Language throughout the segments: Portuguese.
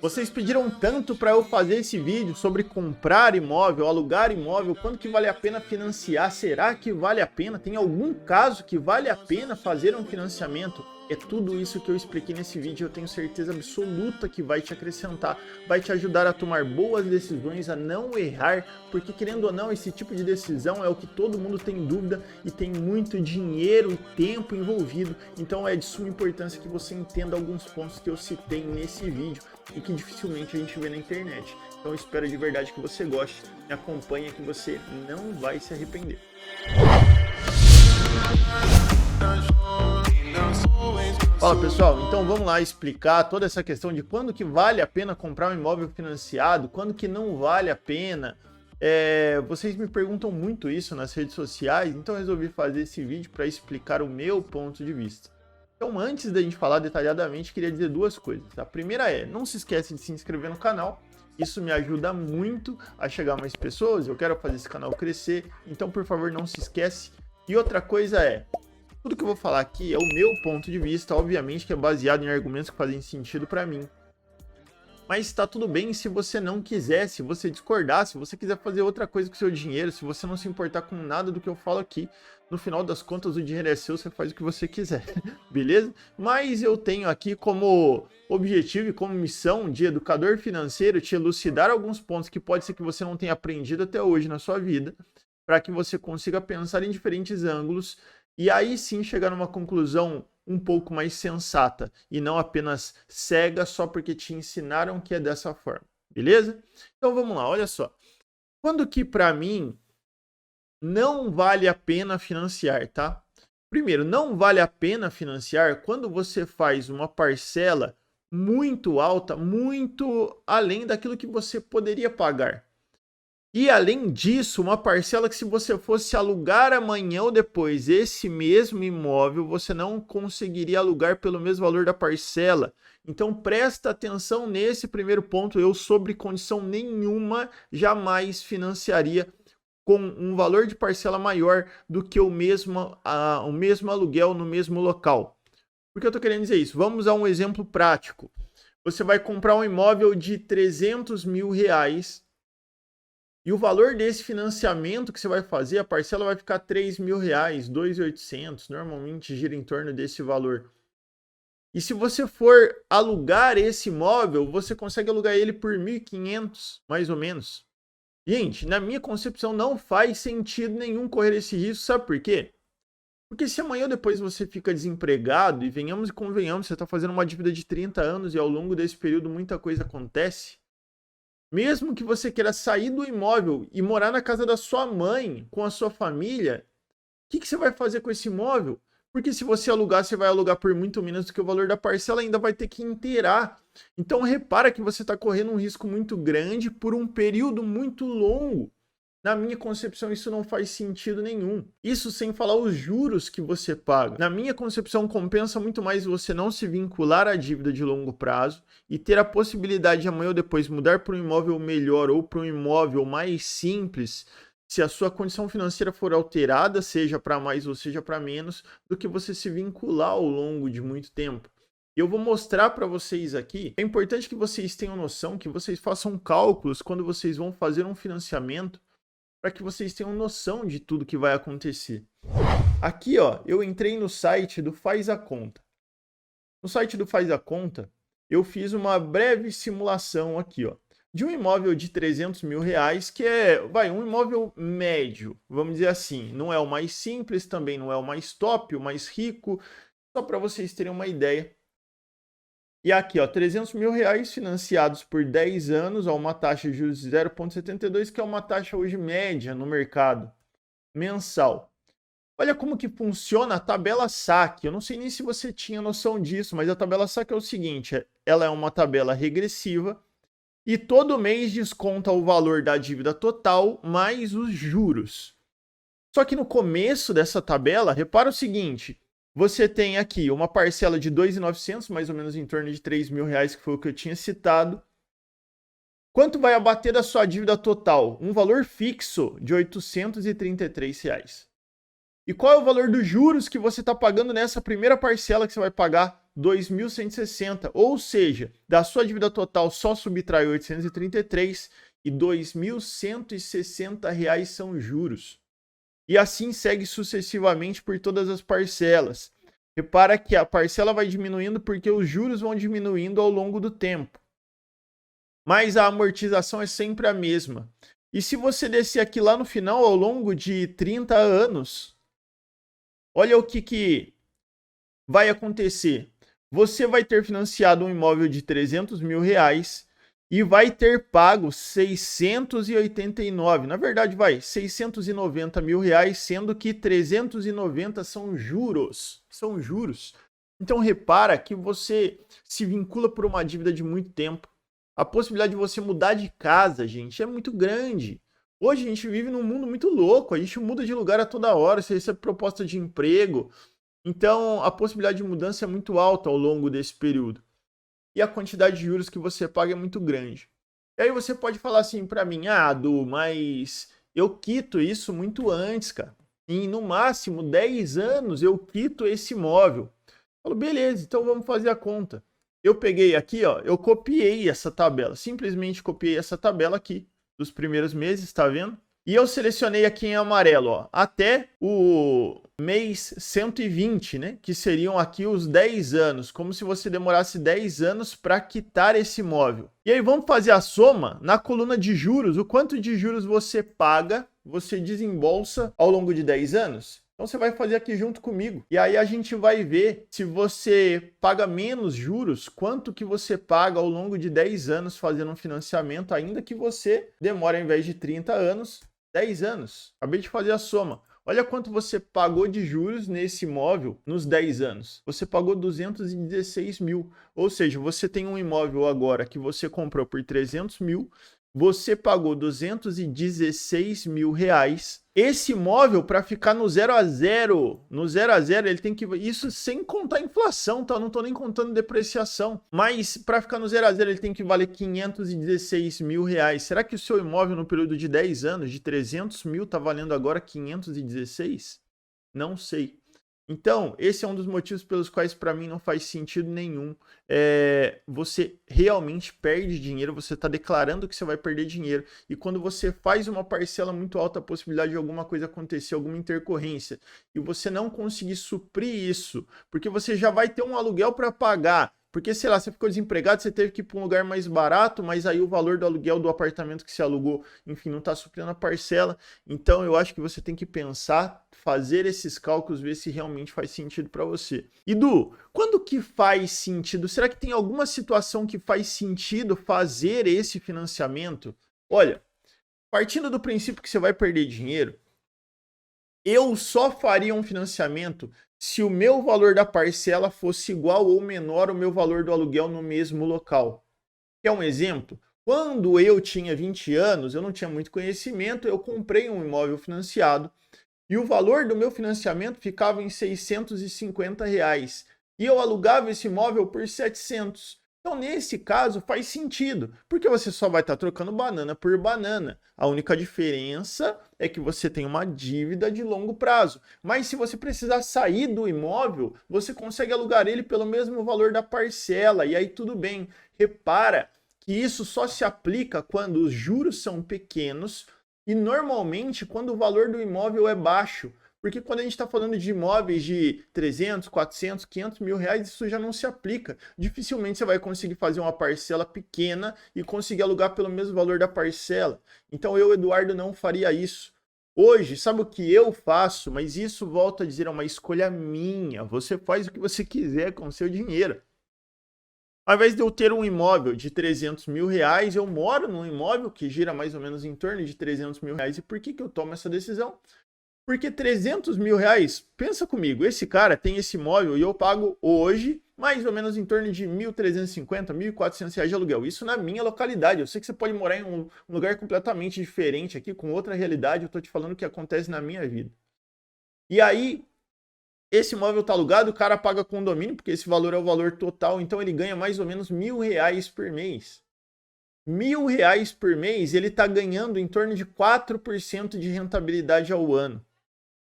Vocês pediram tanto para eu fazer esse vídeo sobre comprar imóvel, alugar imóvel, quanto que vale a pena financiar? Será que vale a pena? Tem algum caso que vale a pena fazer um financiamento? É tudo isso que eu expliquei nesse vídeo, eu tenho certeza absoluta que vai te acrescentar, vai te ajudar a tomar boas decisões, a não errar, porque querendo ou não, esse tipo de decisão é o que todo mundo tem dúvida e tem muito dinheiro e tempo envolvido, então é de suma importância que você entenda alguns pontos que eu citei nesse vídeo e que dificilmente a gente vê na internet. Então eu espero de verdade que você goste, me acompanhe que você não vai se arrepender. Fala pessoal, então vamos lá explicar toda essa questão de quando que vale a pena comprar um imóvel financiado, quando que não vale a pena. Vocês me perguntam muito isso nas redes sociais, então eu resolvi fazer esse vídeo para explicar o meu ponto de vista. Então antes da gente falar detalhadamente, queria dizer duas coisas. A primeira é, não se esquece de se inscrever no canal, isso me ajuda muito a chegar a mais pessoas, eu quero fazer esse canal crescer, então por favor não se esquece. E outra coisa é, tudo que eu vou falar aqui é o meu ponto de vista, obviamente que é baseado em argumentos que fazem sentido para mim. Mas está tudo bem se você não quiser, se você discordar, se você quiser fazer outra coisa com o seu dinheiro, se você não se importar com nada do que eu falo aqui. No final das contas, o dinheiro é seu, você faz o que você quiser, beleza? Mas eu tenho aqui como objetivo e como missão de educador financeiro te elucidar alguns pontos que pode ser que você não tenha aprendido até hoje na sua vida, para que você consiga pensar em diferentes ângulos e aí sim chegar numa conclusão um pouco mais sensata e não apenas cega só porque te ensinaram que é dessa forma, beleza? Então vamos lá, olha só. Quando que para mim não vale a pena financiar, tá? Primeiro, não vale a pena financiar quando você faz uma parcela muito alta, muito além daquilo que você poderia pagar. E além disso, uma parcela que se você fosse alugar amanhã ou depois esse mesmo imóvel, você não conseguiria alugar pelo mesmo valor da parcela. Então presta atenção nesse primeiro ponto, eu sob condição nenhuma jamais financiaria com um valor de parcela maior do que o mesmo aluguel no mesmo local. Por que eu estou querendo dizer isso? Vamos a um exemplo prático. Você vai comprar um imóvel de 300 mil reais e o valor desse financiamento que você vai fazer, a parcela vai ficar 3 mil reais, 2.800, normalmente gira em torno desse valor. E se você for alugar esse imóvel, você consegue alugar ele por 1.500, mais ou menos. Gente, na minha concepção não faz sentido nenhum correr esse risco, sabe por quê? Porque se amanhã ou depois você fica desempregado, e venhamos e convenhamos, você está fazendo uma dívida de 30 anos e ao longo desse período muita coisa acontece, mesmo que você queira sair do imóvel e morar na casa da sua mãe, com a sua família, o que você vai fazer com esse imóvel? Porque se você alugar, você vai alugar por muito menos do que o valor da parcela, ainda vai ter que inteirar. Então repara que você está correndo um risco muito grande por um período muito longo. Na minha concepção, isso não faz sentido nenhum. Isso sem falar os juros que você paga. Na minha concepção, compensa muito mais você não se vincular à dívida de longo prazo e ter a possibilidade de amanhã ou depois mudar para um imóvel melhor ou para um imóvel mais simples, se a sua condição financeira for alterada, seja para mais ou seja para menos, do que você se vincular ao longo de muito tempo. Eu vou mostrar para vocês aqui, é importante que vocês tenham noção, que vocês façam cálculos quando vocês vão fazer um financiamento, para que vocês tenham noção de tudo que vai acontecer. Aqui, ó, eu entrei no site do Faz a Conta. No site do Faz a Conta, eu fiz uma breve simulação aqui, ó, de um imóvel de 300 mil reais, que é, um imóvel médio, vamos dizer assim. Não é o mais simples, também não é o mais top, o mais rico, só para vocês terem uma ideia. E aqui, ó, 300 mil reais financiados por 10 anos a uma taxa de juros de 0,72, que é uma taxa hoje média no mercado, mensal. Olha como que funciona a tabela saque. Eu não sei nem se você tinha noção disso, mas a tabela saque é o seguinte, ela é uma tabela regressiva e todo mês desconta o valor da dívida total mais os juros. Só que no começo dessa tabela, repara o seguinte, você tem aqui uma parcela de 2.900, mais ou menos em torno de 3 mil reais, que foi o que eu tinha citado. Quanto vai abater da sua dívida total? Um valor fixo de 833 reais. E qual é o valor dos juros que você está pagando nessa primeira parcela que você vai pagar? 2.160, ou seja, da sua dívida total só subtrai 833 e R$ 2.160 são juros. E assim segue sucessivamente por todas as parcelas. Repara que a parcela vai diminuindo porque os juros vão diminuindo ao longo do tempo. Mas a amortização é sempre a mesma. E se você descer aqui lá no final, ao longo de 30 anos, olha o que vai acontecer. Você vai ter financiado um imóvel de R$300 mil e vai ter pago 689. Na verdade, vai 690 mil reais, sendo que 390 são juros. São juros. Então, repara que você se vincula por uma dívida de muito tempo. A possibilidade de você mudar de casa, gente, é muito grande. Hoje a gente vive num mundo muito louco. A gente muda de lugar a toda hora. Você recebe proposta de emprego. Então, a possibilidade de mudança é muito alta ao longo desse período. E a quantidade de juros que você paga é muito grande. E aí você pode falar assim para mim, Du, mas eu quito isso muito antes, cara. Em no máximo 10 anos eu quito esse imóvel. Eu falo, beleza, então vamos fazer a conta. Eu peguei aqui, ó, eu copiei essa tabela, simplesmente copiei essa tabela aqui dos primeiros meses, tá vendo? E eu selecionei aqui em amarelo, ó, até o mês 120, né? Que seriam aqui os 10 anos, como se você demorasse 10 anos para quitar esse imóvel. E aí vamos fazer a soma na coluna de juros, o quanto de juros você paga, você desembolsa ao longo de 10 anos? Então você vai fazer aqui junto comigo. E aí a gente vai ver se você paga menos juros, quanto que você paga ao longo de 10 anos fazendo um financiamento, ainda que você demore ao invés de 30 anos, 10 anos. Acabei de fazer a soma. Olha quanto você pagou de juros nesse imóvel nos 10 anos. Você pagou 216 mil. Ou seja, você tem um imóvel agora que você comprou por 300 mil, você pagou 216 mil reais. Esse imóvel, para ficar no 0 a 0, ele tem que... Isso sem contar a inflação, tá? Não tô nem contando depreciação. Mas para ficar no 0 a 0, ele tem que valer 516 mil reais. Será que o seu imóvel no período de 10 anos, de 300 mil, tá valendo agora 516? Não sei. Então, esse é um dos motivos pelos quais para mim não faz sentido nenhum. Você realmente perde dinheiro, você está declarando que você vai perder dinheiro. E quando você faz uma parcela muito alta, a possibilidade de alguma coisa acontecer, alguma intercorrência, e você não conseguir suprir isso, porque você já vai ter um aluguel para pagar. Porque, sei lá, você ficou desempregado, você teve que ir para um lugar mais barato, mas aí o valor do aluguel do apartamento que você alugou, enfim, não está suprindo a parcela. Então, eu acho que você tem que pensar, fazer esses cálculos, ver se realmente faz sentido para você. E Du, quando que faz sentido? Será que tem alguma situação que faz sentido fazer esse financiamento? Olha, partindo do princípio que você vai perder dinheiro, eu só faria um financiamento se o meu valor da parcela fosse igual ou menor ao meu valor do aluguel no mesmo local. Quer um exemplo? Quando eu tinha 20 anos, eu não tinha muito conhecimento, eu comprei um imóvel financiado e o valor do meu financiamento ficava em R$650 e eu alugava esse imóvel por 700. Então, nesse caso, faz sentido, porque você só vai estar trocando banana por banana. A única diferença é que você tem uma dívida de longo prazo. Mas se você precisar sair do imóvel, você consegue alugar ele pelo mesmo valor da parcela, e aí tudo bem. Repara que isso só se aplica quando os juros são pequenos e normalmente quando o valor do imóvel é baixo. Porque quando a gente está falando de imóveis de 300, 400, 500 mil reais, isso já não se aplica. Dificilmente você vai conseguir fazer uma parcela pequena e conseguir alugar pelo mesmo valor da parcela. Então eu, Eduardo, não faria isso. Hoje, sabe o que eu faço? Mas isso, volto a dizer, é uma escolha minha. Você faz o que você quiser com o seu dinheiro. Ao invés de eu ter um imóvel de 300 mil reais, eu moro num imóvel que gira mais ou menos em torno de 300 mil reais. E por que eu tomo essa decisão? Porque 300 mil reais, pensa comigo, esse cara tem esse imóvel e eu pago hoje mais ou menos em torno de 1.350, 1.400 reais de aluguel. Isso na minha localidade. Eu sei que você pode morar em um lugar completamente diferente aqui, com outra realidade. Eu estou te falando o que acontece na minha vida. E aí, esse imóvel está alugado, o cara paga condomínio, porque esse valor é o valor total, então ele ganha mais ou menos R$1.000 por mês. R$1.000 por mês, ele está ganhando em torno de 4% de rentabilidade ao ano.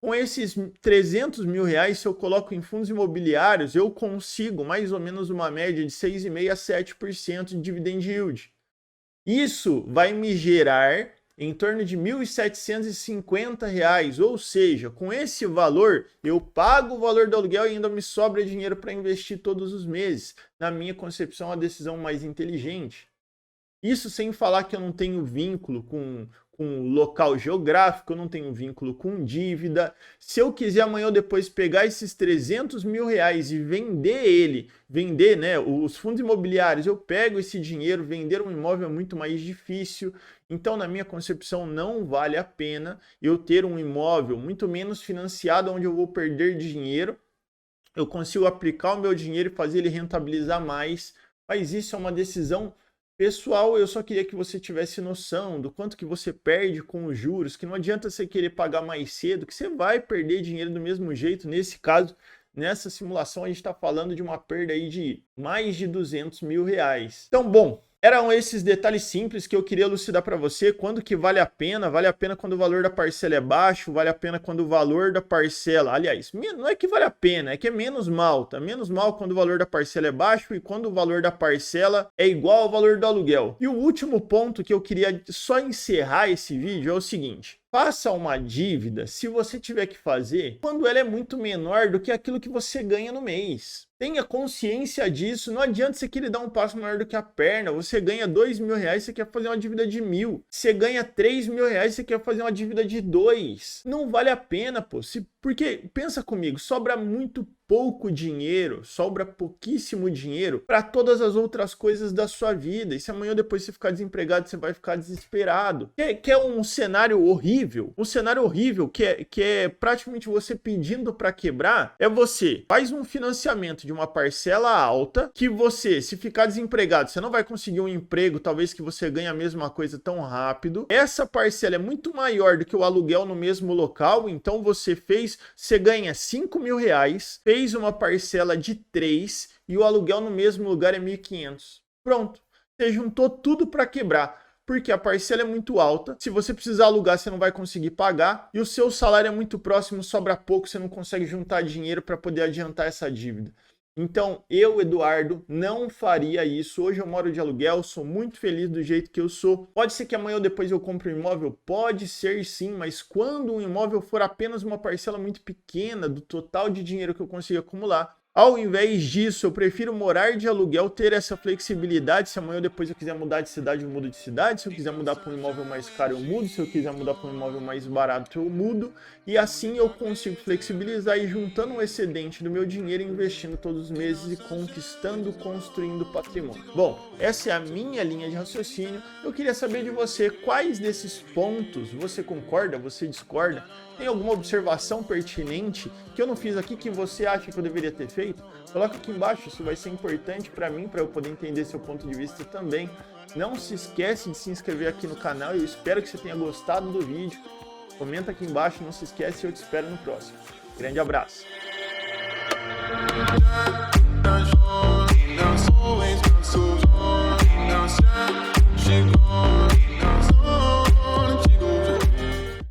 Com esses 300 mil reais, se eu coloco em fundos imobiliários, eu consigo mais ou menos uma média de 6,5% a 7% de dividend yield. Isso vai me gerar em torno de R$ 1.750, ou seja, com esse valor, eu pago o valor do aluguel e ainda me sobra dinheiro para investir todos os meses. Na minha concepção, a decisão mais inteligente. Isso sem falar que eu não tenho vínculo com local geográfico, eu não tenho vínculo com dívida. Se eu quiser amanhã ou depois pegar esses 300 mil reais e vender, né, os fundos imobiliários, eu pego esse dinheiro, vender um imóvel é muito mais difícil. Então, na minha concepção, não vale a pena eu ter um imóvel muito menos financiado, onde eu vou perder dinheiro. Eu consigo aplicar o meu dinheiro e fazer ele rentabilizar mais, mas isso é uma decisão pessoal. Eu só queria que você tivesse noção do quanto que você perde com os juros, que não adianta você querer pagar mais cedo, que você vai perder dinheiro do mesmo jeito. Nesse caso, nessa simulação, a gente está falando de uma perda aí de mais de 200 mil reais. Então, bom, eram esses detalhes simples que eu queria elucidar para você. Quando que vale a pena? Vale a pena quando o valor da parcela é baixo, vale a pena quando o valor da parcela... Aliás, não é que vale a pena, é que é menos mal, tá? Menos mal quando o valor da parcela é baixo e quando o valor da parcela é igual ao valor do aluguel. E o último ponto que eu queria só encerrar esse vídeo é o seguinte: faça uma dívida, se você tiver que fazer, quando ela é muito menor do que aquilo que você ganha no mês. Tenha consciência disso. Não adianta você querer dar um passo maior do que a perna. Você ganha 2 mil reais, você quer fazer uma dívida de 1.000. Você ganha 3 mil reais, você quer fazer uma dívida de 2. Não vale a pena, pô. Porque, pensa comigo, sobra muito pouco dinheiro, sobra pouquíssimo dinheiro para todas as outras coisas da sua vida. E se amanhã depois você ficar desempregado, você vai ficar desesperado. Que é um cenário horrível. Um cenário horrível que é praticamente você pedindo para quebrar. É você faz um financiamento de uma parcela alta, que você, se ficar desempregado, você não vai conseguir um emprego, talvez que você ganhe a mesma coisa tão rápido. Essa parcela é muito maior do que o aluguel no mesmo local, então você ganha 5 mil reais, fez uma parcela de 3 e o aluguel no mesmo lugar é 1.500. Pronto, você juntou tudo para quebrar. Porque a parcela é muito alta, se você precisar alugar, você não vai conseguir pagar, e o seu salário é muito próximo, sobra pouco, você não consegue juntar dinheiro para poder adiantar essa dívida. Então, eu, Eduardo, não faria isso. Hoje eu moro de aluguel, sou muito feliz do jeito que eu sou. Pode ser que amanhã ou depois eu compre um imóvel? Pode ser sim, mas quando um imóvel for apenas uma parcela muito pequena do total de dinheiro que eu consigo acumular, ao invés disso, eu prefiro morar de aluguel, ter essa flexibilidade. Se amanhã ou depois eu quiser mudar de cidade, eu mudo de cidade. Se eu quiser mudar para um imóvel mais caro, eu mudo. Se eu quiser mudar para um imóvel mais barato, eu mudo. E assim eu consigo flexibilizar e juntando um excedente do meu dinheiro, investindo todos os meses e conquistando, construindo patrimônio. Bom, essa é a minha linha de raciocínio. Eu queria saber de você, quais desses pontos você concorda, você discorda? Tem alguma observação pertinente que eu não fiz aqui que você acha que eu deveria ter feito? Coloca aqui embaixo, isso vai ser importante para mim, para eu poder entender seu ponto de vista também. Não se esquece de se inscrever aqui no canal, eu espero que você tenha gostado do vídeo. Comenta aqui embaixo, não se esquece, eu te espero no próximo. Grande abraço!